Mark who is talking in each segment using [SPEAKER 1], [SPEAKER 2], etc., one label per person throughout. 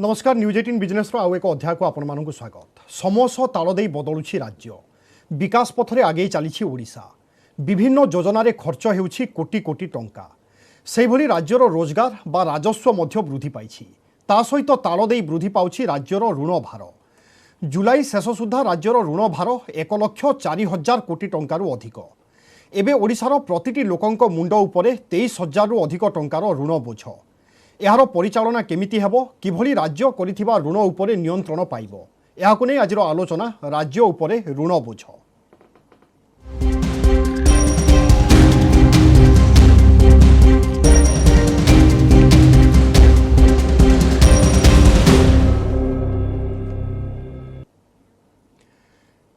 [SPEAKER 1] नमस्कार news 18 business आउ एक अध्याय को आपण मानक स्वागत। समस ताल दे बदलुछि राज्य, विकास पथरे आगे चली ओडिशा। विभिन्न योजन खर्च हेउछि कोटी कोटी टंका। से भली राज्यर रोजगार बा राजस्व मध्य वृद्धि पाइछि। ता सहित ताल दे वृद्धि पाउछि राज्यर ऋण भार। जुलाई शेष सुधा राज्यर ऋण भार 1,04,000 कोटी टंकारु अधिक। एबे ओडिशार प्रतिटी लोकंक मुंड उपरे 23,000 रु अधिक टंकार ऋण बोझ। यार परिचालना केमिति हेबो, किभली राज्य करिथिबा ऋण उपरे नियंत्रण पाइबो, याकु नै आजिर आलोचना राज्य उपरे ऋण बोझ।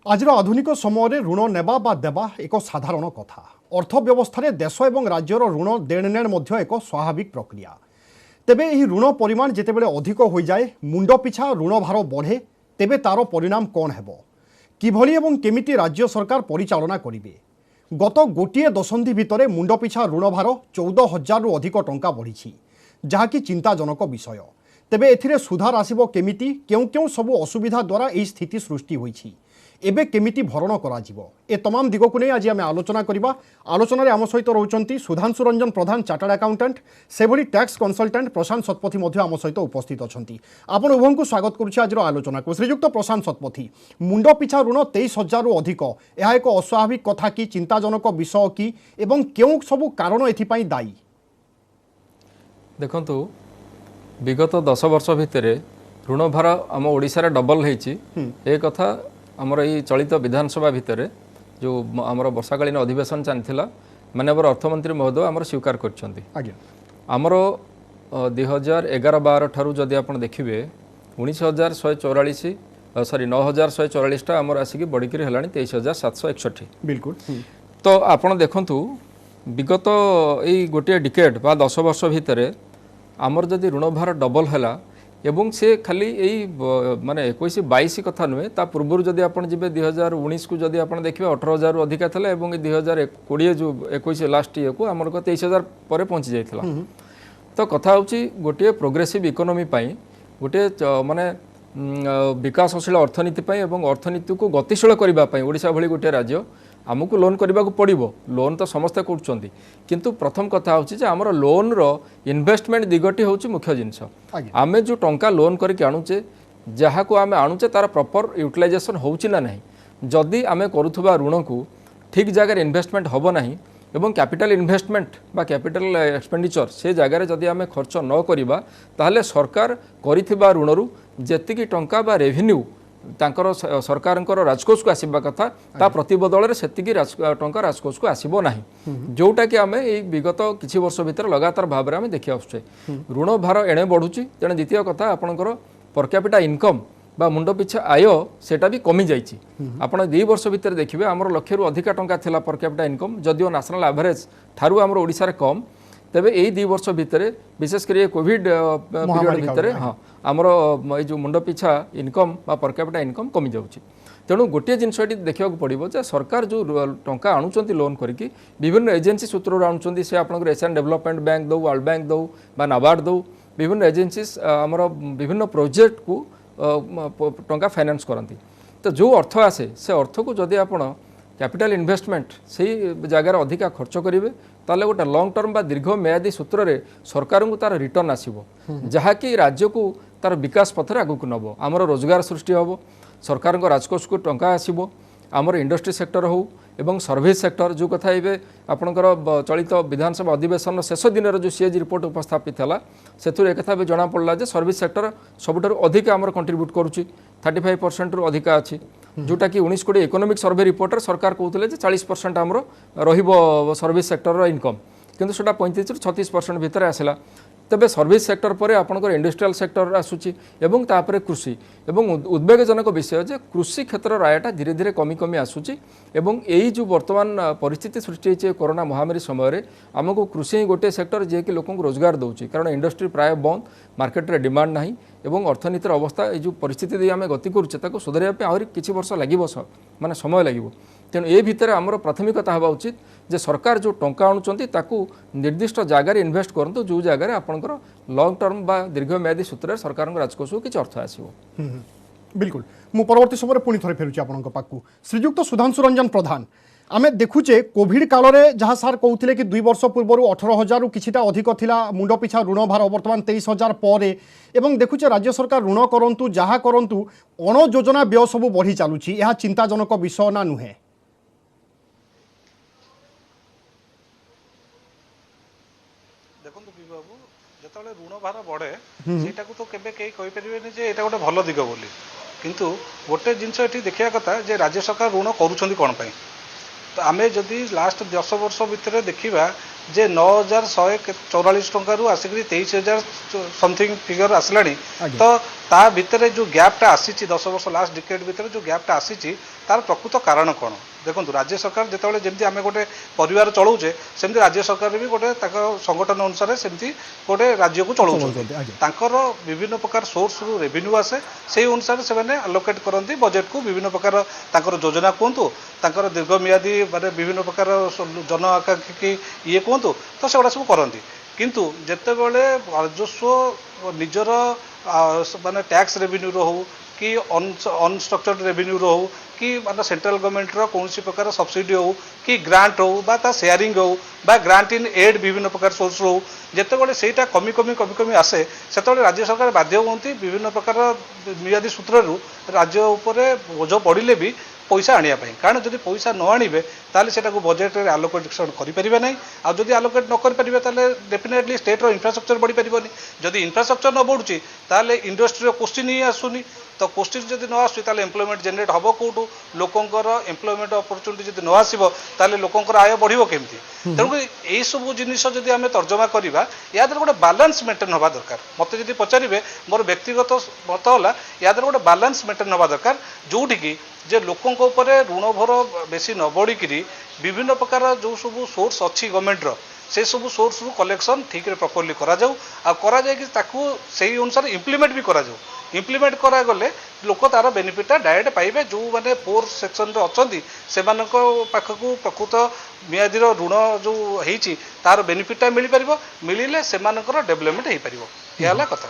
[SPEAKER 1] आजिर आधुनिक समय रे ऋण नेबा बा देबा एक साधारण कथा। अर्थव्यवस्था देश एवं राज्यर ऋण देणनेण मध्य एक स्वाभाविक प्रक्रिया। तेबे यही ऋण परिमाण जितेबेले अधिक हो जाए, मुंड पिछा ऋण भार बढ़े, तेबे तार परिणाम कौन हेबो, किभली एवं केमिति राज्य सरकार परिचालना करिवे। गत गोटिए दशंधि भितरे मुंड पिछा ऋण भार 14,000 रु अधिक टंका बढ़ी, जहाँकि चिंताजनक विषय। तेबे एथिरे सुधार आसिबो केमिति, केउ केउ सबु असुविधा द्वारा एही स्थिति सृष्टि होईछि, एबे केमिति भरण कराजिबो, ए तमाम दिग को नहीं आज आम आलोचना करबा। आलोचना आम सहित रहउचंती सुधांशु रंजन प्रधान चार्टर्ड अकाउंटेंट, सेभली टैक्स कंसल्टेंट प्रशांत शतपथी मध्य आम सहित उपस्थित अछंती। आपण उभय को स्वागत करुछि आज आलोचना को। श्रीयुक्त प्रशांत शतपथी, मुंड पिछा ऋण 23,000 रु अधिक, यह एक अस्वाभाविक कथा कि चिंताजनक विषय कि, एवं केउ सबु कारण एथिपाई दायी?
[SPEAKER 2] देखंतु विगत 10 वर्ष भितर ऋण भार आम ओडिशा डबल होईछि। ए कथा आमर ये चलित विधानसभा भितर जो आमर वर्षाकालीन अधिवेशन चलता माननीय अर्थमंत्री महोदय आमर स्वीकार करमर 2011-12 ठारू जदि आप देखिए 19,144 सॉरी 9,144 आमर आसिक बढ़िक है 23,761 बिल्कुल। तो आपड़ देखु विगत यही गोटे डिकेड बा 10 वर्ष भितर आमर जदि ऋण भार डबल है एवं से खाली यही माने 21-22 कथा नुहे, ता पूर्व जदि आपन जिबे 2019 को जदि आपन देखिबे 18,000 अधिका थला एवं 2020 जो 21 लास्ट ईयर को हमर को 23,000 पर पहुंची जाइथला। तो कथा होची गोटे प्रोग्रेसिव इकोनॉमी पई गोटे माने विकासशील अर्थनीति पई एवं अर्थनीति को गतिशील करबा पई ओडिशा भली गोटे राज्य आमको लोन करने को पड़ो। लोन तो समस्ते कर, किंतु प्रथम कथा होची जे हमर लोन रो इन्वेस्टमेंट दिगटी होची मुख्य जिनस। आमे जो टंका लोन करके आणुचे, जहाँ को आमे आणुचे तार प्रॉपर यूटिलाइजेशन होची ना नहीं। जदि आमे करुथुबा ऋण को ठीक जगह इन्वेस्टमेंट होबो नहीं एवं कैपिटल इन्वेस्टमेंट बा कैपिटल एक्सपेंडिचर से जगह जदि आमे खर्च न करिबा, ताहले सरकार करिथिबा ऋणरू जेतिकी टंका बा रेवेन्यू तांकर सरकार राजकोष को आसवा कथा ता प्रतिबदल से टंका राजकोष को आसब ना, जोटा कि आम विगत किसी वर्ष भितर लगातार भाव में देखी आसुचे। ऋण भार एणे बढ़ुची, तेणु द्वितीय कथा आपणकर पर कैपिटा इनकम बा मुंड पिछा आय सेटा भी कमी जाइए। आपड़ 2 वर्ष भितर देखिए आमर लक्ष रु अधिका टंका थिला पर कैपिटा इनकम, जदिओ नेशनल एवरेज ठारू आमर ओडिशा रे कम। तेबे यही 2 वर्ष भितर विशेषकर कोविड पीरियड भितर हाँ आमर ये जो मुंड पिछा इनकम बा पर कैपिटा इनकम कमी जाउची। तेणु गोटे जिनस देखा पड़ो जे सरकार जो टंका आणुचंती लोन करके विभिन्न एजेंसी सूत्र आणुचंती, से आपनकर एशियन डेवलपमेंट बैंक दो, वर्ल्ड बैंक दो बा नाबार्ड दो, विभिन्न एजेंसीज आमर विभिन्न प्रोजेक्ट को टंका फाइनेंस करती। तो जो अर्थ आसे से अर्थ को जदि आपण कैपिटल इन्वेस्टमेंट से जगार अधिका खर्च करेंगे, ताले गोटे लॉन्ग टर्म बा दीर्घ मेयादी सूत्र रे सरकार को तार रिटर्न आसीबो, जहाँकि राज्य को तार विकास पथरे आगक नब। आमर रोजगार सृष्टि हम, सरकार राजकोष को टंका आसीबो, आमर इंडस्ट्री सेक्टर हो एवं सर्विस सेक्टर जो कथा ये आपणकर चलित विधानसभा अधिवेशन शेष दिन जो सीएजी रिपोर्ट उपस्थापित है से एक कथा भी जना पड़ा जे सर्विस सेक्टर सबुठारु अधिक आमर कंट्रीब्यूट करुच्ची 35% रु अधिका अच्छी, जोटा कि 19 इकोनॉमिक सर्वे रिपोर्ट सरकार कहते 40% आमर रहिबो सर्विस सेक्टर इनकम, किंतु सेटा 35-36% भितर आसला। तेबे सर्विस सेक्टर पर आपनकर इंडस्ट्रियल सेक्टर आसुची एवं तापर कृषि एवं उद्वेगजनक विषय जे कृषि क्षेत्र रायटा धीरे धीरे कमी कमी आसुची एवं यही जो वर्तमान परिस्थिति सृष्टि होती है कोरोना महामारी समय आमको कृषि ही गोटे सेक्टर जे कि लोक रोजगार दौची, कारण इंडस्ट्री प्राय बंद, मार्केट रे डिमांड नहीं एवं अर्थनीतिर अवस्था ये जो परिस्थिति आम गति करुचे सुधारिया आहरी किछि वर्ष लगे माने समय लगे। तेणु ए भितर आमर प्राथमिकता हवा उचित जे सरकार जो टंका आणुचंती ताकू निर्दिष्ट जगार इन्वेस्ट करंतु जो जगार आपनकर लॉन्ग टर्म बा दीर्घम्यादी सूत्र सरकार राजकोष किसी अर्थ आसो।
[SPEAKER 1] बिल्कुल मु परवर्ती समय पुणी थे फेरुची आपनक पाकू श्रीजुक्त सुधांशु रंजन प्रधान आमे देखुचे कोविड काल में जहाँ सार कहते कि 2 वर्ष पूर्व 18,000 किछिटा अधिक थिला मुंड पिछा ऋण भार वर्तमान 23,000 पर एवं देखुचे राज्य सरकार ऋण करंतु जहाँ करंतु अण योजना व्यय सब बढ़ी चलुची यह चिंताजनक विषय ना नुहे।
[SPEAKER 3] देखो बाबू जो ऋण भार बढ़े सेटा तो केबे कई कहि परिबेनी जे एटा गोटे भल दिग बोली किंतु गोटे जिनस एठी देखिया कथा जे राज्य सरकार ऋण करूछंती कोन पई तो आमे जदि लास्ट 10 वर्ष भितर देखिबा जे 9,144 टंका रु आसिक 23,000 समथिंग फिगर आसलानी तो ता भितर जो गैपटा आसी 10 वर्ष लास्ट डिकेड भितर जो गैपटा आसी तार प्रकृत कारण कौन देखो राज्य सरकार जिते जमी आम गोटे परिवार चलाऊे सेमती राज्य सरकार भी गोटे संगठन अनुसार सेमती गोटे राज्य को चलाउर विभिन्न प्रकार सोर्स रु रेवेन्यू आसे से अनुसार से आलोकेट करती बजेट को विभिन्न प्रकार योजना कहतु दीर्घमियादी माने विभिन्न प्रकार जन आकांक्षी ये कहतु तो से सब करती किंतु जितेबले राजस्व निजर माने टैक्स रेवेन्यू हो कि अनस्ट्रक्चर्ड रेवेन्यू हो कि माने सेंट्रल गवर्नमेंट रो कौन प्रकार सब्सिडी हो कि ग्रांट हो बा ता शेयरिंग हो बा ग्रांट इन एड विभिन्न प्रकार सोर्स हो जितेबले सेटा कमी कमी कमी कमी आसे से राज्य सरकार बाध्य होती विभिन्न प्रकार मियादी सूत्र राज्य उपरे बोझ पड़े भी पैसा आने कारण जब पैसा न आणवे ताले सेटा को बजेट रे आलोकेशन करें ना आदि आलोकेट न करें ताले डेफिनेटली स्टेट रो इंफ्रास्ट्रक्चर बढ़ी पारनी जदि इंफ्रास्ट्रक्चर न बढ़ुची ताले इंडस्ट्री क्वेश्चन ही आसुनी तो क्वेश्चन जब न आसुची ताले एम्प्लॉयमेंट जनरेट हम कौटू लोकंकर एम्प्लॉयमेंट अपॉर्चुनिटी जब न आसो ताले लोकंकर आय बढ़िबो केमती तेणुक यही सब जिनिस जब आम तर्जमा करवा या गोटे बालांस मेंटेन हवा दरकार मत जब पचारे मोर व्यक्तिगत मत है या गोटे बालांस मेंटेन हवा दरकार जोटि जे लोकों ऋण भर बेसी न बढ़िकी विभिन्न प्रकार जो सब सोर्स अच्छी गवर्नमेंट से सब सोर्स रु कलेक्शन ठीक रे प्रॉपर्ली करा जाऊ आ करा जाए कि ताकू सही अनुसार इंप्लीमेंट भी करा जाऊ इंप्लीमेंट करा गले लोक तार बेनिफिटा डायरेक्ट पाइबे जो माने पोर सेक्शन रे अछंती सेमानक पाखकू प्रकृत मियादीर ऋण जो हेची तार बेनिफिटा मिल परिबो मिलिले सेमानकर डेवलपमेंट हे परिबो याला कथा।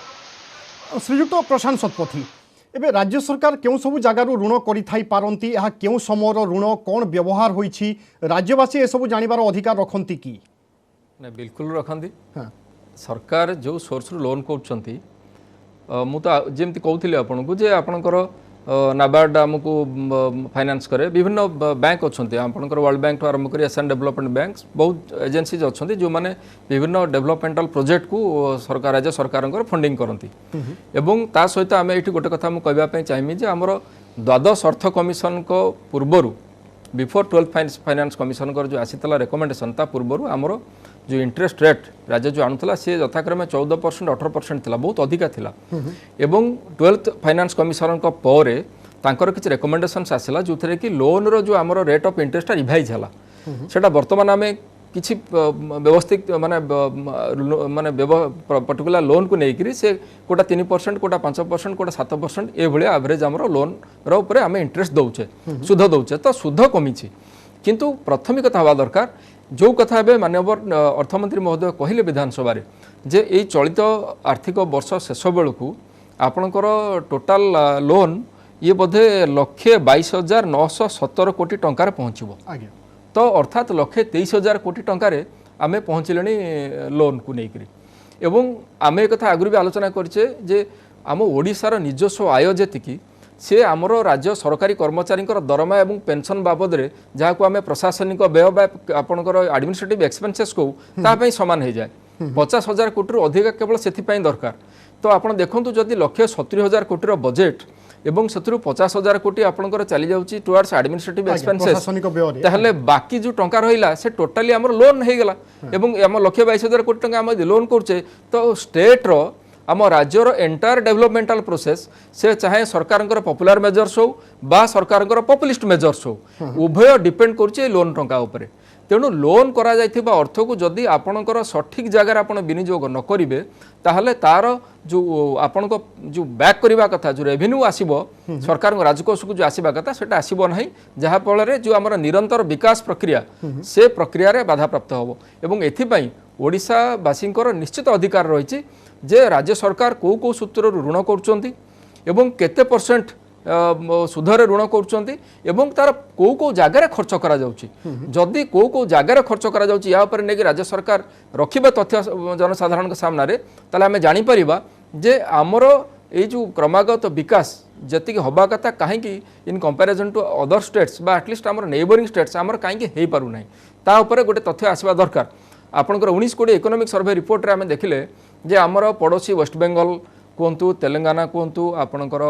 [SPEAKER 1] श्रीयुक्त प्रशांत शतपथी एबे राज्य सरकार केउ सब जगार ऋण करिथाई पारंती यह केउ समयर ऋण कौन व्यवहार होईछि राज्यवासी ए सब जानिबार अधिकार रखंती की
[SPEAKER 2] ना बिल्कुल रखती सरकार जो सोर्स रु लोन करछंती मु तो जेमती कहूली आपन को जे आपनकर नाबार्ड आमको फाइनेंस करे विभिन्न बैंक अच्छे आपंकर वर्ल्ड बैंक आरंभ कर एशियन डेवलपमेंट बैंक बहुत एजेंसीज अच्छे जो मैंने विभिन्न डेवलपमेंटाल प्रोजेक्ट को सरकार राज्य सरकार फंडिंग करती एवं ता सहित आम ये गोटे कथा मुझे कहवाई चाहिए जे आमर द्वादश अर्थ कमिशन को पूर्वर बिफोर 12th फाइनेंस कमिशन जो आसीला रेकमेंडेसन ता पूर्वर आमर जो इंटरेस्ट रेट राज्य जो आणुला सी यथाक्रमे 14% 18% थिला बहुत अधिका थिला एवं 12th फाइनेंस कमिशन को परे तांकर किछि रेकमेंडेशंस आसिला जो थे कि लोन रो जो आमर रेट ऑफ इंटरेस्ट रिवाइज हला सेटा वर्तमान आमे किछि व्यवस्थित माने माने पर्टिकुलर लोन को नेकरी से कोटा 3% कोटा 5% कोटा 7% ए भले एवरेज आमर लोन रो ऊपर आमे इंटरेस्ट दउचे सुध दउचे तो सुध कमिछि किंतु प्राथमिकता हवा दरकार जो कथा ए माननीय अर्थमंत्री महोदय कहले विधानसभा जे यही चलित आर्थिक वर्ष शेष बेलू आपणकर टोटाल लोन ये बोधे 1,22,917 कोटी टंकार पहुँचब तो अर्थात 1,23,000 कोटी टंकार आमे पहुँचले लोन को लेकर एवं आम एक कथा आगु भी आलोचना करछे जे आम ओडिशार निजस्व आय जेतिकी से आमर राज्य सरकारी कर्मचारी दरमा एवं पेंशन बाबद रे जहाँ को आम प्रशासनिक व्यय आपणकर एडमिनिस्ट्रेटिव एक्सपेंसेस को तापाई सामान हो जाए 50,000 कोटी अधिक केवल से दरकार तो आप देखूँ जदि 1,70,000 कोटी बजेट एवं से 50,000 कोटी आपणकर चली जाऊँगी टुवर्ड्स एडमिनिस्ट्रेटिव एक्सपेंसेस ताहले बाकी जो टंका रहा से टोटाली आम लोन हो गला एवं आम 1,22,000 कोटी टंका आम लोन करछे तो स्टेट रो आम राज्यर एंटायर डेवलपमेंटाल प्रोसेस से चाहे सरकार पॉपुलर मेजर्स हो बा सरकार पॉपुलिस्ट मेजर्स हो उभय डिपेंड कर लोन टंका उपरे तेणु लोन करा जाइथिबा अर्थ को जदि आपणकर सठिक जगह आप विनियोग न करेंगे ताहले तार जो आपण जो बैक करवा कथा जो रेवेन्यू आसीबो सरकार राजकोष को जो आसीबा कथा सेटा आसीबो नहीं जहा फल जो आमर निरंतर विकास प्रक्रिया से प्रक्रिया रे बाधा प्राप्त होबो एवं एथिपई ओडिशावासींकर निश्चित अधिकार रही जे राज्य सरकार को सूत्र ऋण करुचंती एवं केते परसेंट सुधरे ऋण करुचंती एवं तार को जगार खर्च करा जाउची जदि को जगार खर्च करा जाउची या ऊपर नेकी राज्य सरकार रखिबा तथ्य जनसाधारण के सामने रे ताले आमे जानि परिबा जे हमर ए जो क्रमागत विकास जति हवा कथा कहीं in comparison to other states बा एटलिस्ट आमर नेबरिंग स्टेट्स आमर कहीं हो पारु नाही ता ऊपर गोटे तथ्य आसवा दरकार आपनकर 19 इकोनॉमिक सर्वे रिपोर्ट रे आमे देखिले जे आमर पड़ोसी वेस्ट बेंगल कहतु तेलंगाना कहतु आपणकर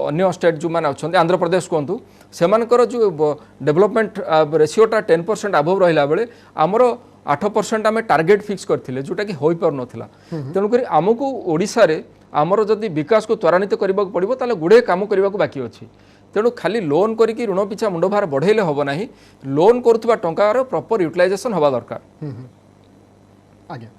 [SPEAKER 2] अन्य स्टेट जो मैंने अच्छा आंध्र प्रदेश कहतु से जो डेवलपमेंट रेशियोटा 10% अबव रहा बेले आमर 8% आम टार्गेट फिक्स करथिले जोटा कि हो पार नाला तेणुक आमको ओडिशा रे आमर जदि विकास को त्वरान्वित करने पड़ो ताले गुड़े काम करने को बाकी अच्छी तेणु खाली लोन करिकी ऋण पिछा मुंड भार बढ़ेले हम ना लोन करुवा टंकार प्रॉपर यूटिलाइजेशन हवा दरकार
[SPEAKER 1] आज्ञा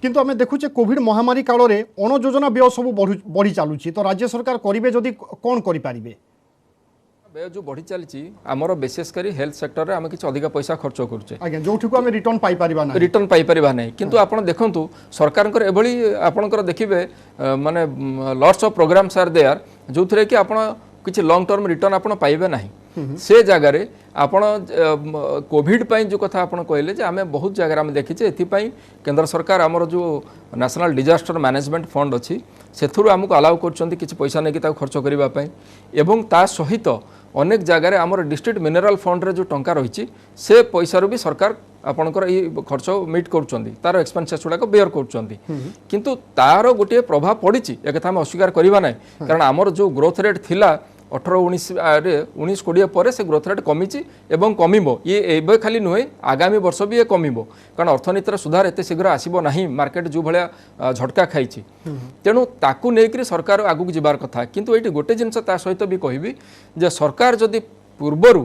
[SPEAKER 1] किंतु आम देखुचे कोविड महामारी काल में अण योजना व्यय सब बढ़ी चलुची तो राज्य सरकार करेंगे जदि कौन करें
[SPEAKER 2] व्यय जो बढ़ी चली आमर विशेषकर हेल्थ सेक्टर में आम किसी अधिक पैसा खर्च करुचे
[SPEAKER 1] आज्ञा जो आम रिटर्न पाई परिबा ना
[SPEAKER 2] रिटर्न पाई परिबा नहीं किंतु आप देखंतु सरकार एभली आपणकर देखिबे माने lots of programmes are there जो थरे कि आपण किसी लॉन्ग टर्म रिटर्न आपण पाइबे नहीं से जगार आपण कोविड पाई जो कथा आपण कहले जे आमे बहुत जगह आम देखीचे एथिपाई केंद्र सरकार आमर जो नेशनल डिजास्टर मैनेजमेंट फंड अच्छी से आमको अलाउ कर किसी पैसा नहीं खर्च करने एवं ता सहित अनेक जगह आमर डिस्ट्रिक्ट मिनरल फंड रे जो टंका रही से पैसा भी सरकार आपणकर ये खर्च मीट कर तार एक्सपेंसेस गुड़ाक बेयर कर तार गोटे प्रभाव पड़ी एक कथा आम अस्वीकार करवा ना कारण आमर जो ग्रोथ रेट थिला 18-19 पर से ग्रोथ रेट कमी एवं कमिबो ये एबे खाली नुहे आगामी वर्ष भी ये कमिबो कारण अर्थनीतिर सुधार एते शीघ्र आसीबो नाही मार्केट जो भलिया झटका खाई तेणु ताकू नेकरी सरकार आगु जिबार कथा किंतु एटी गोटे जिनस ता सहित भी कहबी जे सरकार जदि पूर्वरु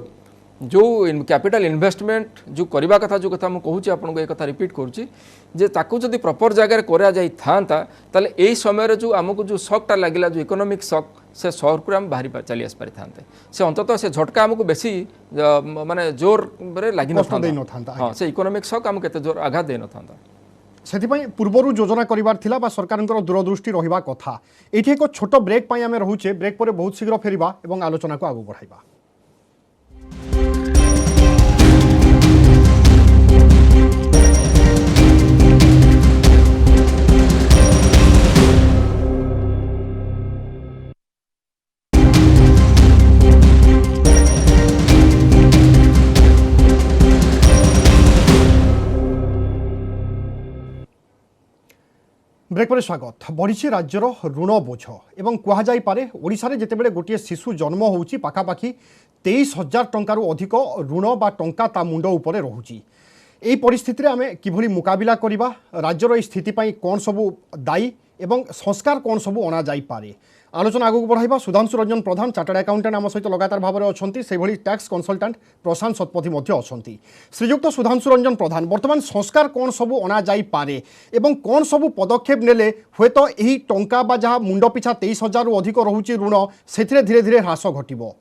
[SPEAKER 2] जो कैपिटल इन्वेस्टमेंट जो करवा कथा जो कथा मुझे कहूँ आपको एक कथा रिपीट करुँची जे ताकू जदि प्रॉपर जगह करा जाई थांता ताले एई समय जो आमको जो शॉकटा लगिला जो इकोनॉमिक शॉक से शॉक को आम बाहरी चली आस पारि थांते से अंततः से झटका आमको बेसी माने जोर रे लागि न हां से इकोनॉमिक शॉक आमको केते जोर आघात दे न थांता
[SPEAKER 1] से पूर्वर योजना कर सरकार दूरदृष्टि रहा कथा ये एक छोट ब्रेक आम रोचे ब्रेक पर बहुत शीघ्र फेरिबा एवं आलोचना को आगू बढ़ाइबा। ब्रेक पर स्वागत बढ़ी राज्यर ऋण बोझ एवं कहुपे ओडिशा रे जितेबाला गोटे शिशु जन्म होउची पाखापाखि 23,000 टंकारु अधिक ऋण बा टंका ता मुंड उपरे रहुची एई परिस्थिति रे आमे किभली मुकाबिला करिबा राज्यर एई स्थिति पई कोन सबु दायी एवं संस्कार कोन सबु अना जाई पारे आलोचना आगू बढ़ाइबा। सुधांशु रंजन प्रधान चार्टर्ड अकाउंटेंट आम सहित लगातार भाव में अच्छा से टैक्स कंसल्टेंट प्रशांत शतपथी अच्छा श्रीजुक्त सुधांशु रंजन प्रधान वर्तमान संस्कार कौन सबू अना जाई पारे एवं कौन सबू पदक्षेप नेले हुए तो यही टंका बा जहाँ मुंड पिछा 23,000 रु अधिक रोचे ऋण से धीरे धीरे ह्रास घटिबो।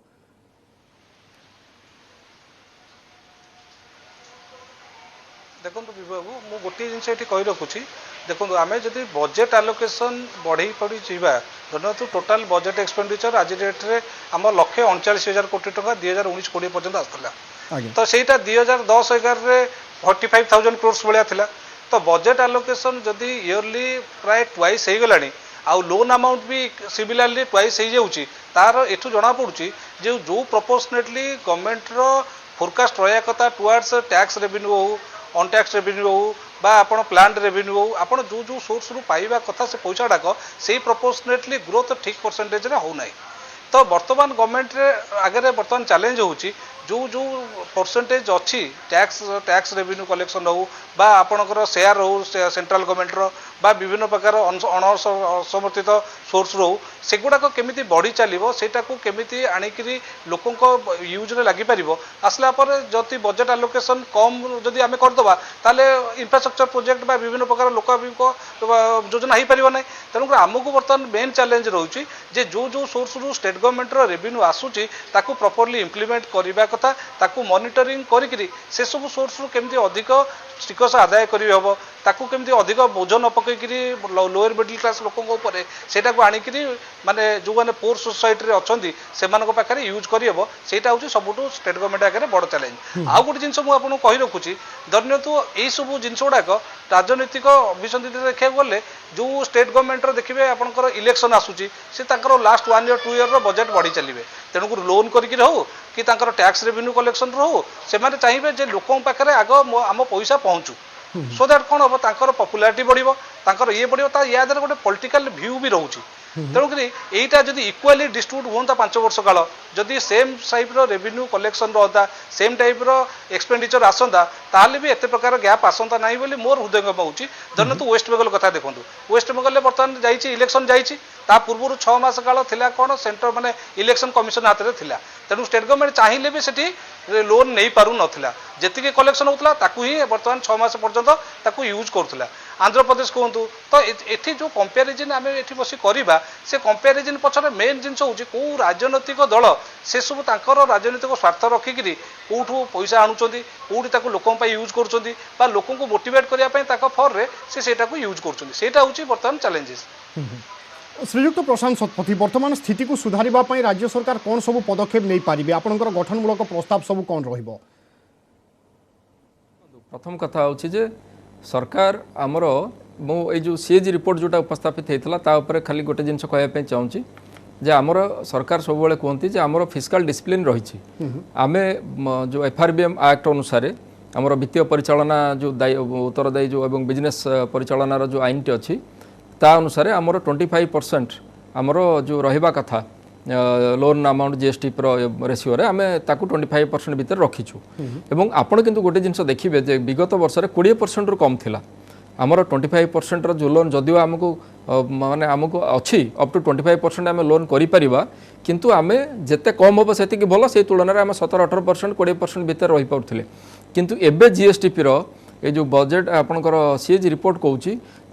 [SPEAKER 3] देखो बाबू मु गोटे जिन कही रखुची देखो आम जब बजेट आलोकेशन बढ़ई पड़ी जावा धरतु टोटाल बजेट एक्सपेंडिचर आज डेट रे आम 1,39,000 कोटी टका 2019-20 पर्यंत आसला तो सेटा 2010-11 45,000 क्रोर्स भाया था तो बजेट आलोकेशन जदि इयरली प्राय ट्वाइस हो गलानी आउ लोन अमाउंट भी सिमिलरली ट्वाइस हो जाऊँगी तार एठू जना पड़ुची जो प्रपोर्शनेटली गवर्नमेंट रो फोरकास्ट रहा कथा टुवर्ड्स टैक्स रेवेन्यू हो ऑन टैक्स रेवेन्यू हो बा आपण प्लांट रेवेन्यू हो आपण जो जो सोर्स रु पाइबा कथा से पैसा डाक से प्रपोर्शनेटली ग्रोथ ठीक परसेंटेज रे हो नाही तो वर्तमान गवर्नमेंट रे आगे वर्तमान चैलेंज होची जो जो परसेंटेज अच्छी टैक्स रेवेन्यू कलेक्शन हो बा आपणकर शेयर हो सेंट्रल गवर्नमेंट रो बा विभिन्न प्रकार असमर्थित सोर्स रो सेगुड़ाक केमी बढ़ी चलो सेटा को केमी आणिकी लोक यूज लगी पार आसला जदि बजेट आलोकेशन कम जदि आम करदे ताले इंफ्रास्ट्रक्चर प्रोजेक्ट बा विभिन्न प्रकार लोक योजना हो पार ना तेणुक आमको बर्तमान मेन चैलेंज रोचे जे जो जो सोर्स रु स्टेट गवर्नमेंट रेवेन्यू आसूची ताकू प्रॉपर्ली इम्प्लीमेंट करने कथा ताकू मॉनिटरिंग करी से सब सोर्स रु केमती अधिक टिकस आदाय करी हम ताकू केमती अधिक बोझ न पकईकरी लोअर मिडिल क्लास लोकों सेटा को आणिकी माने जो मैंने पोर सोसाइटी अच्छा से पाखे यूज करहब सेटा हूँ सबुठ स्टेट गवर्नमेंट आगे बड़ चैलेंज आउ गोटे जिन मुझे कही रखुची धरनीयतु यही सब जिनस गुड़ाक राजनीतिक अभिसंधि देखा गले जो स्टेट गवर्नमेंट देखिए आपंकर इलेक्शन आसूची से लास्ट 1 year 2 year बजेट बढ़ी चलिए तेणुक लोन करके हो कि टैक्स रेवेन्यू कलेक्शन हो से चाहिए जे लोकों पाखे आग आम पैसा पहुँचू सो दैट कौन हम तांकर पॉपुलैरिटी बढ़िबो तांकर ये बढ़िबो ता या गोटे पॉलिटिकल व्यू भी रहउची तेणुक यहीटा जदि इक्वाली डिस्ट्रीब्यूट होता 5 वर्ष काल जदि सेम टाइप रेवेन्यू कलेक्शन रहता सेम टाइप एक्सपेंडिचर आसंता ताहले भी एते प्रकार गैप आसंता नहीं बोली मोर हृदयंगम होउची जन तो वेस्ट बेंगल कथा देखंतु वेस्ट बेंगल में बर्तमान जाइए इलेक्शन जाइए ता पूर्व 6 मास काल थिला कोन सेंटर माने इलेक्शन कमिशन हाथ में थिला तेणु स्टेट गवर्नमेंट चाहिए भी सेठी लोन नहीं पारु नथिला जेतिके कलेक्शन होतला ताकू ही बर्तमान 6 मास पर्यंत ताकू यूज करथुला आंध्र प्रदेश कहतु तो एठी जो कंपेरिजन आम एठी बसी करबा से कंपेरिजन पछरे मेन जिनस होची को राजनीतिक दल से सब तांकर राजनीतिक स्वार्थ रखिकी कौठू पैसा आणुचंती कौटी ताकू लोकों पाई यूज करूचंती बा लोकों को मोटिवेट करिया पई ताका फॉर रे से सेटा को यूज करूचंती सेटा होची वर्तमान चैलेंजेस
[SPEAKER 1] श्रीयुक्त प्रशांत शतपथी वर्तमान स्थिति को सुधारिबा पई राज्य सरकार कौन सब पदक्षेप नहीं पारिबे आपनकर गठनमूलक प्रस्ताव सब कौन रहिबो
[SPEAKER 2] प्रथम कथा होची जे सरकार आमर मो ये जो सीएजी रिपोर्ट जोटा उपस्थापित होता ता ऊपर खाली गोटे जिनस कहवाई चाहूँगी जे आमर सरकार सब बेले कहती जे आमर फिस्काल डिसिप्लिन रही आमे जो एफआरबीएम एक्ट अनुसार आमर वित्तीय परिचालना जो दायी उत्तरदायी जो एवं बिजनेस परिचालनार जो आईन टी अच्छी ता अनुसार आमर 25% आमर जो रहिबा कथा लोन अमाउंट जीएसटी रेसीओ आम ताकू 25% भितर रखीचु एवं आपण किंतु गोटे जिनस देखिए जे विगत वर्ष 20% रु कम थिला आमर 25% रो जो लोन जदिव आमको माने आमको अच्छी अप टू 25% आम लोन करिपरिबा किंतु आम जेते कम हम से भल से तुलन में आम 17-18% 20% भितर रही पाउथिले किंतु एबे जीएसटीपी रो ये जो बजेट आपनकर सीएजी रिपोर्ट कहूँ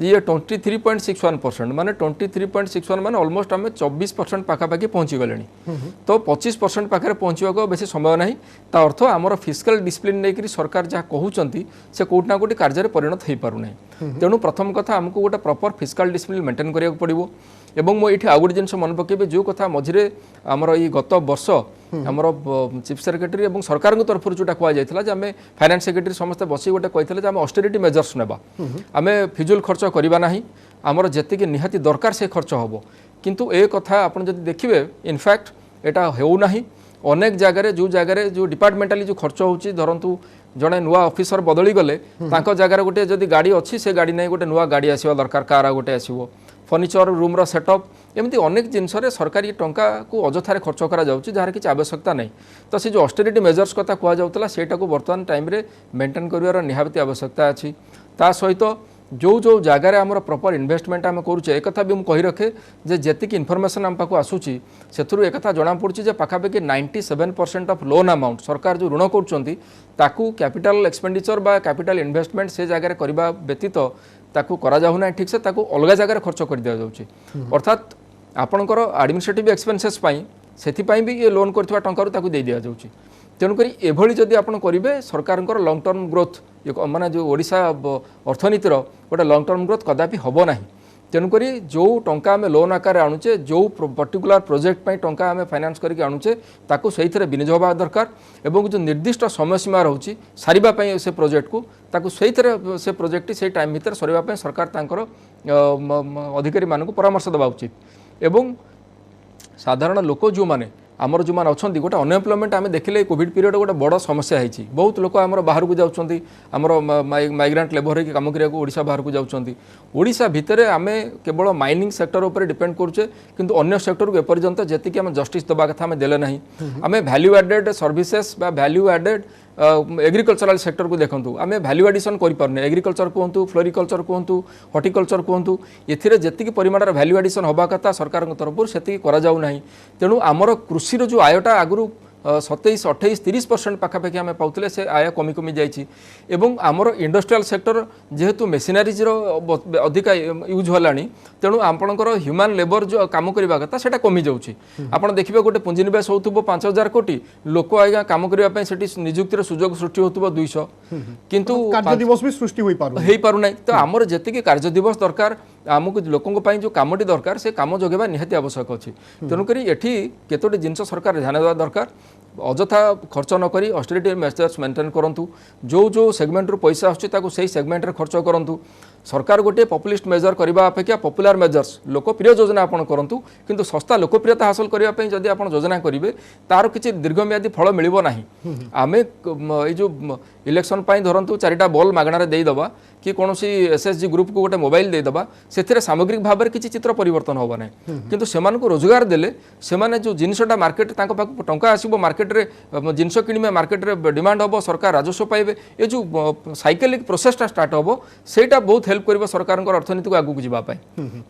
[SPEAKER 2] ये 23.61% माने 23.61 माने ऑलमोस्ट आम 24% पाखापाखि पहुँची गले तो 25% पाखे पहुँचवा बेसी समय ना ता अर्थ आमर फिस्काल डिसिप्लिन नहीं सरकार जहाँ कहते से कौट ना कौटी कार्य परिणत हो पारना तेणु प्रथम कथा आमको गोटे प्रॉपर फिस्काल डिसिप्लिन मेंटेन करा पड़ो एवं मो ये आउ गोटे जिन मन पकेबे जो कथा मझे आमर ये गत वर्ष आमर चीफ सेक्रेटरी और सरकार तरफ जोटा कहुई आम फाइनेंस सेक्रेटरी समस्ते बस गोटे कहते आम ऑस्टेरिटी मेजर्स नेबा आम फिजुल खर्च करवा ना आमर जी निहाती दरकार से खर्च हम किंतु ए कथा आप देखिए इनफैक्ट एटा होना अनेक जगार जो डिपार्टमेंटाली जो खर्च होची धरतु जड़े नुआ ऑफिसर बदली गले जगार गोटे जदि गाड़ी अच्छी से गाड़ी नहीं गोटे नुआ गाड़ी आसवा दरकार कार गोटे आसो फर्निचर रूम रो सेटअप एमती अनेक जिनस सरकारी टंका को अजथार खर्च करा जाउची जार किसी आवश्यकता नहीं तो से जो ऑस्टेरिटी मेजर्स कथा कह जाउतला सेटा को वर्तमान टाइम रे मेंटेन करिवार निहाती आवश्यकता अछि ता सहित जो जो जगार आमर प्रॉपर इन्वेस्टमेंट आम करुचे एक भी मुझे कही रखे जे जेतिक इनफॉरमेशन आम पाखु आसूची सेथुरु एक जना पड़ुची जे पाखापाखि 97% ऑफ लोन अमाउंट सरकार जो ऋण करुचंती ताकू कैपिटल एक्सपेंडिचर बा कैपिटल इन्वेस्टमेंट से जगार करबा व्यतीत ताकू करा जाउ ना ठीक से ताकू अलग जगार खर्च कर दिया जाउची अर्थात आपणकर एडमिनिस्ट्रेटिव एक्सपेंसेस पाई सेथिपाई भी ये लोन करथिबा टंका ताकू दे दिया जाउची तेणुकरी एभली जदि आपण करेंगे सरकार लंग टर्म ग्रोथ माने जो ओडिशा अर्थनीतिर गोटे लंग टर्म ग्रोथ कदापि हम ना तेणुकरी जो टंका आम लोन आकार आणुचे जो पर्टिकुलर प्रोजेक्ट टंका आम फाइनान्स करके आणुचे ताकू सही विनियोग होगा दरकार एवं जो निर्दिष्ट समय सीमा रोचे सारिबापी से प्रोजेक्ट को ताकू सही से प्रोजेक्ट से टाइम भितर सरिबापी सरकार तांकर अधिकारी मानक परामर्श देवा उचित एवं साधारण लोक जो माने आमर जो मैंने अच्छा गोटे अनएम्प्लॉयमेंट आम देखिले कोविड पीरियड गोटे बड़ समस्या है बहुत लोक आम बाहर को जाऊँच आमर माइग्रांट लेबर होकर कम करा ओडिशा बाहर को जाऊँच ओडिशा भितर आम केवल माइनिंग सेक्टर उपर डिपेंड करुचे किंतु अन्य सेक्टर को एपर्यंत जी आम जस्टिस देवा कथा आम देले ना आम वैल्यू एडेड सर्विसेस बा वैल्यू एडेड एग्रीकल्चरल सेक्टर को देखंतु आमे वैल्यू एडिशन करि पारने एग्रीकल्चर कहंतु फ्लोरिकल्चर कहंतु हॉर्टिकल्चर कहंतु एथिरे जेतिकी परिमाणर वैल्यू एडिशन होबा कथा सरकार तरफ सेतिकी करा जाउ नाही तेणु आमर कृषि जो आयटा आगुरु 27, 28, 30% पाखापाखि आम पाते से आय कमी कमी जाइए आमर इंडस्ट्रियल सेक्टर जेहेतु मेसिनारीज अधिका यूज होलानी तेणु आपणकर ह्यूमन लेबर जो काम करने कथा से कमी जाऊँगी आप देखिए गोटे पुंजीनिवेश हो 5,000 कोटी लोक आज्ञा कम करने निजुक्तिर सुजोग सृष्टि हो 200 किंतु
[SPEAKER 1] कार्यदिवस भी सृष्टि हो
[SPEAKER 2] पारु ना तो आमर जी कार्यदिवस दरकार आमको लोकों जो कामटी दरकार से काम जोगेबा निहाती आवश्यक अच्छी तेणुक ये केतोटी जिनस सरकार ध्यान देवा दरकार अजथा खर्च नक ऑस्टेरिटी मेजर्स मेंटेन करंतु जो सेगमेंट रू पैसा आसुची से सेगमेंट रे खर्च करंतु सरकार गोटे पॉपुलिस्ट मेजर करने अपेक्षा पॉपुलर मेजर्स लोकप्रिय योजना आपन करंतु किंतु सस्ता लोकप्रियता हासिल करने जदि आप योजना करेंगे तार किसी दीर्घम्यादी फल मिलिबो नाही आमे ए जो इलेक्शन पाई धरंतु 4टा बॉल मागणारे देईदबा कि कौन सी एसएसजी ग्रुप को गोटे मोबाइल देईदबा से सामग्रिक भाव में किसी चित्र परिवर्तन होबा ना किंतु सेमान को रोजगार देले सेमाने जो जिनसटा मार्केट तांको पाक टंका आसीबो मार्केट रे जिनस किनिमे मार्केट रे डिमांड होबो सरकार राजस्व पाइबे ए जो साइकेलिक प्रोसेसटा स्टार्ट होबो सेटा बहुत हेल्प करिबो सरकार अर्थनीति को आगु जीवा पाए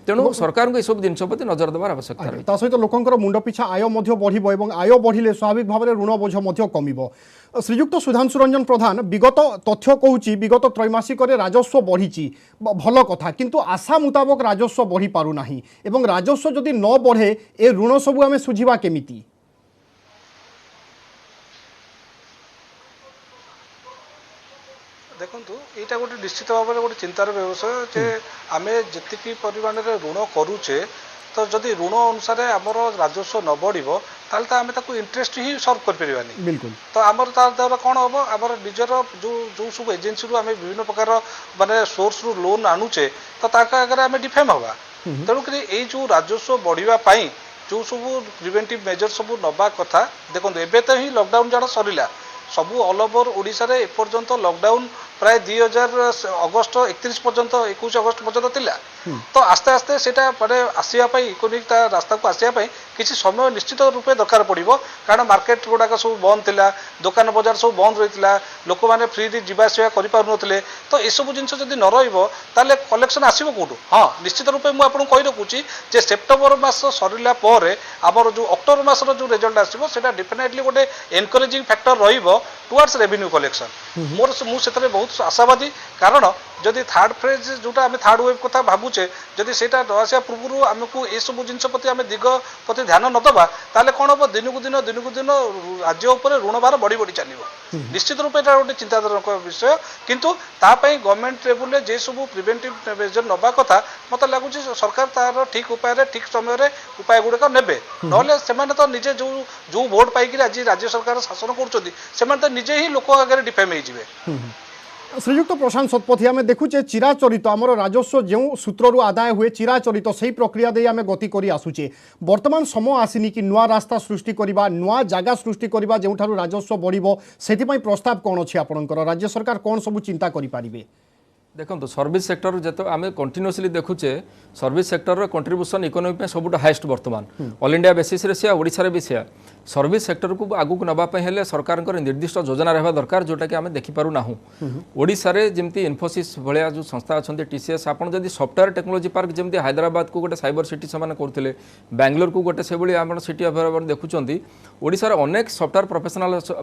[SPEAKER 2] तेणु सरकार को सब जिनस प्रति नजर देवार आवश्यकता रही
[SPEAKER 1] ता सहित लोकंकर मुंड पिछा आय मध्य बढ़िबो एवं आय बढ़िले स्वाभाविक भाव में ऋण बोझ मध्य कमिबो श्रीयुक्त सुधांशु रंजन प्रधान विगत तथ्य कहूँ विगत त्रैमासिक राजस्व बढ़ी भल कथा किंतु आशा मुताबक राजस्व बढ़ी पारु नाही एवं राजस्व जदि न बढ़े ए ऋण सबु आमे सुझिबा केमिति
[SPEAKER 3] देखंतु एटा गोटे निश्चित भाव में गोटे चिंतार व्यवसाय जे आमे जतिकी परिमाण रे ऋण करूचे तो जदि ऋण अनुसार आमर राजस्व न बढ़िबो ताले तो आमे ताकू इंटरेस्ट ही सर्व कर परिबानी
[SPEAKER 1] बिल्कुल तो
[SPEAKER 3] आमर तार द्वारा कोन होबो आमर निजर जो सब एजेंसी रु आमे विभिन्न प्रकार माने सोर्स रु लोन आनुचे तो ताका अगर आमे डिफेम होबा तेणु करी ए जो राजस्व बढ़िबा पाई जो सब प्रिवेंटिव मेजर सब नबा कथा देखंतु एबे तो ही लॉकडाउन जाडा सरिला सबू ऑल ओवर ओडिशा रे एपर्यंत लॉकडाउन प्राय 2000 अगस्त 31 पर्यंत 21 अगस्त पर्यंत थिला तो आस्ते आस्ते सेटा माने आसिया पई इकोनॉमिक रास्ता को आसिया पई किसी समय निश्चित रूपे दरकार पड़िबो कारण मार्केट गुडाक सब बंद थिला दुकान बाजार सब बंद रहितला लोक माने फ्री रे जीवा सेवा करि पारु नथिले तो ए सब जिंस जदी न रहिबो ताले कलेक्शन आसीबो कोठु हां निश्चित रूपे मु आपन कहि रखुची जे सेप्टेम्बर मास सरिला परे हमर जो अक्टोबर मास रो जो रिजल्ट आसीबो सेटा डेफिनेटली गोटे एनकरेजिंग फैक्टर रहिबो टुवर्ड्स रेवेन्यू कलेक्शन मोर मु सेतरे बहुत आशावादी कारण जदि थर्ड फेज जोटा आम थर्ड वेव कथा भावुचे जदि सेटा आसिया पूर्व आमको ये सब जिन प्रति आम दिग प्रति ध्यान नदबा ताले कौन हम दिन को दिन राज्य उपर ऋण भार बढ़ी बढ़ी चलो निश्चित रूप से गोटे चिंताजनक विषय किंतु तापाई गवर्नमेंट लेवल जे सब प्रिवेंटिव मेजर नबा कथा मत लगुच सरकार तार ठीक उपाय ठीक समय उपाय गुड़िक नेबे ना तो निजे जो जो भोट पाई आज राज्य सरकार शासन कर तो निजे ही लोक आगे डिफेम हो
[SPEAKER 1] श्रीयुक्त प्रशांत शतपथी आम देखुचे चिराचरित आमर राजस्व जो सूत्रु आदाय हुए चिराचरित से प्रक्रिया दे आम गति कर आसुचे वर्तमान समय आसीनी कि नुआ रास्ता सृष्टि करवा नुआ जगह सृष्टि करवा जो राजस्व बढ़िबो सेथिपई प्रस्ताव कौन अच्छी आपनकर राज्य सरकार कौन सब चिंता करें
[SPEAKER 2] देखो सर्विस सेक्टर जो आम कंटिन्यूअसली देखुचे सर्विस सेक्टर कंट्रीब्यूशन इकोनॉमी में सबुठ हाइस्ट वर्तमान ऑल इंडिया बेसिस रे से ओडिशा भी से सर्विस सेक्टर को आगू नापी हेले सरकार निर्दिष्ट योजना रहा दरकार जोटा कि आम देखिपारू ना ओडिशा रे जमती इन्फोसिस भाया जो संस्था अच्छा टीसीएस आप जब सफ्टवेयर टेक्नोलोजी पार्क जमी हैदराबाद को गोटे साइबर सिटी से करते बेंगलोर को गोटे से आप सिटी देखुं ओडिशा रे अनेक सफ्टवेयर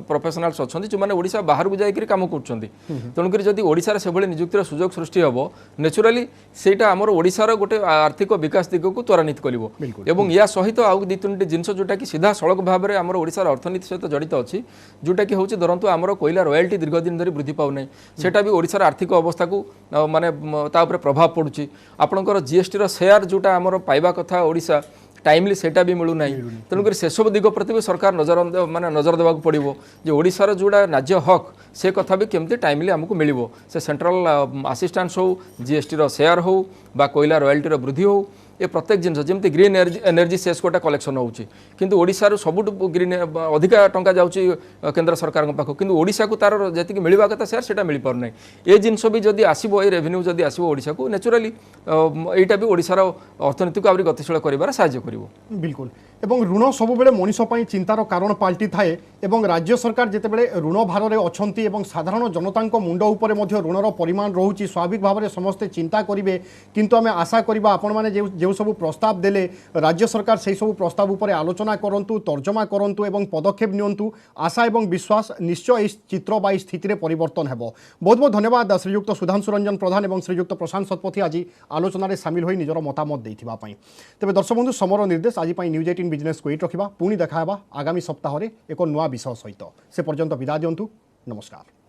[SPEAKER 2] प्रोफेशनल्स अच्छा जो मैंने ओडिशा बाहर को जाकर कम कर तेणुक जब ओडिशा से निजुक्तिर सुजोग सृष्टि हम नेचुराली सेटा आमर ओडिशार गोटे आर्थिक विकास दिग को त्वरान्वित कर या सहित आउ दि तीन जिनस जोटा कि सीधा सड़क भाव में आमर ओडिशार अर्थनीति सहित जड़ित अच्छी जोटा कि हूँ धरतु आमर कोयला रॉयल्टी दीर्घ दिन धरी वृद्धि पाऊना सेटा भी ओडिशार आर्थिक अवस्था को माने प्रभाव पड़ुची आपणकर जीएसटी शेयर जोटा आमर पाइबा कथा ओडिशा टाइमली सेटा भी मिलूना तेणुक से सब दिग प्रति भी सरकार नजर माने नजर देवा पड़ो जो ओडिशार जोड़ा राज्य हक से कथा भी केमती टाइमली आमको मिल से सेंट्रल असिस्टेंस हो जीएसटी शेयर हो बा कोयला रॉयल्टी वृद्धि हो ए प्रत्येक जिन जमी ग्रीन एनर्जी सेस गोटे कलेक्शन होची किंतु ओडिशार सबुठ ग्रीन अधिका टंका जाउची केंद्र सरकार पाखो किंतु ओडिशा को तार जति मिलवा कथा शेयर सेटा मिल पार नै ए जिनस भी जदि आसीबो ए रेवेन्यू जदि आसीबो ओडिशा को नेचुरली एटा भी ओडिशार अर्थनीति को आबरी गतिशील करिवार सहाय्य करिवो
[SPEAKER 1] बिल्कुल एवं ऋण सबुबले मनीष पई चिंतार कारण पाल्टी थाए एवं राज्य सरकार जेतेबेले ऋण भाररे अछंती एवं साधारण जनतांको मुंड उपरे मध्ये ऋणर परिमाण रहुची स्वाभाविक भाव समस्ते चिंता करिवे किंतु आमे आशा करिबा आपण माने जे सब प्रस्ताव देले राज्य सरकार से सब प्रस्ताव उपरे आलोचना करंतु तर्जमा करंतु एवं पदक्षेप नियंतु आशा एवं विश्वास निश्चय इस चित्र बा स्थिति रे परिवर्तन हेबो। बहुत बहुत धन्यवाद श्रीयुक्त सुधांशु रंजन प्रधान एवं श्रीयुक्त प्रशांत शतपथी आज आलोचना रे शामिल होई निजर मतामत देथिबा पई। तेबे दर्शक बंधु समर निर्देश आज पई न्यूज 18 बिजनेस को एट रखिबा पुणी देखा हेबा आगामी सप्ताह रे एको नुवा विषय सहित से पर्यंत विदा दियंतु नमस्कार।